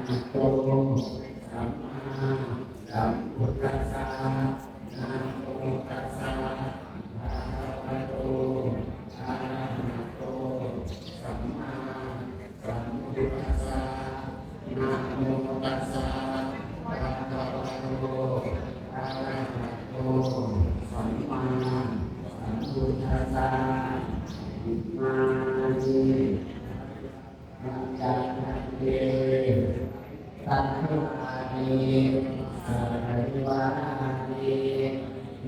โตสัมมาสัมพุทธัสสะนะโมตัสสะภะคะวะโตอะระหะโตสัมมาสัมพุทธัสสะนะโมตัสสะภะคะวะโตอะระหะโตสัมมาสัมพุทธัสสะอิมานิปัญจทัพเพสัทธุอานิสัพพิวานิ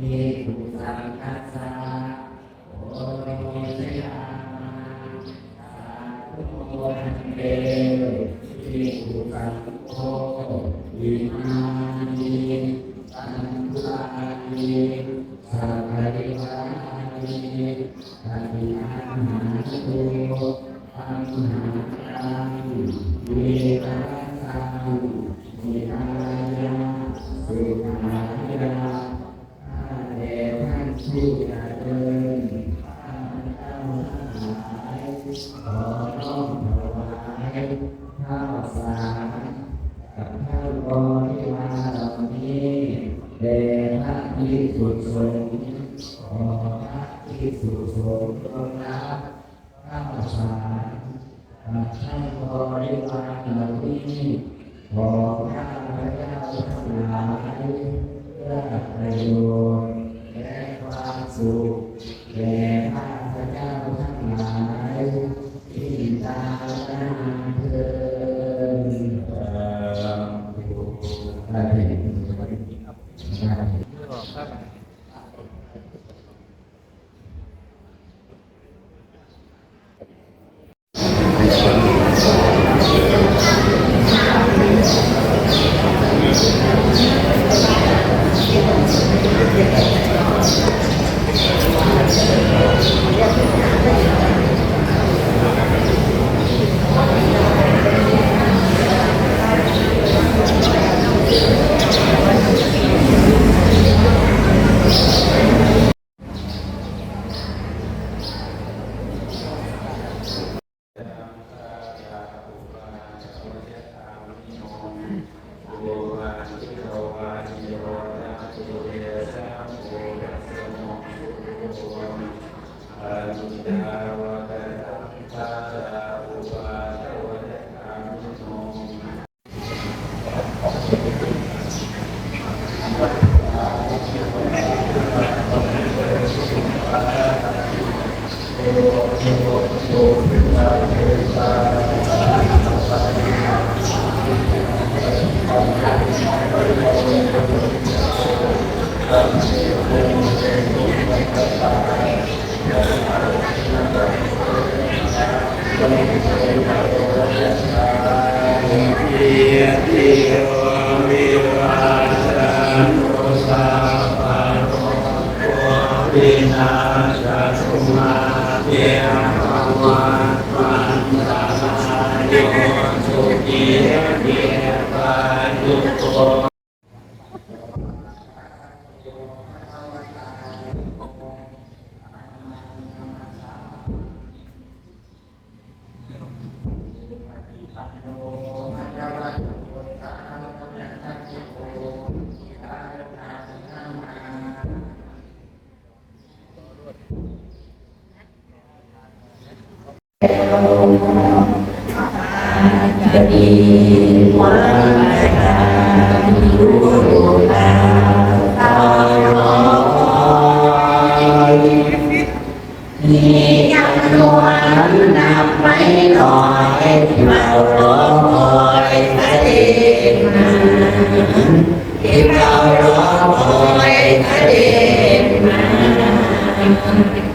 มีปุสังคัสสะโอเชยามาสาธุโมทันเตมีปุสังโฆอิมานิปัญจอานิสัพพิวานิอภิอาหารตุอัมหากังวิรัตังวิหายะสุขายะข้าแต่ท่านผู้เจริญข้าพเจ้าทั้งหลายขอน้อมถวายข้าวสารกับข้าวบริวารเหล่านี้แด่พระภิกษุสงฆ์ขอพระภิกษุสงฆ์จงรับข้าวสารกับข้าวบริวารเหล่านี้ขอข้าพเจ้าทั้งหลายเพื่อประโยชน์และความสุขแก่ข้าพเจ้าทั้งหลายที่ตามมาเถิดได้เห็นวินาศสุมาเตียภวะวันตาโยสุขีเทียปายุโกจะดีวันการรู้ลาตลอดมีจำนวนนับไม่น้อยเรารอคอยเสด็จมาที่เรารอคอยเสด็จมา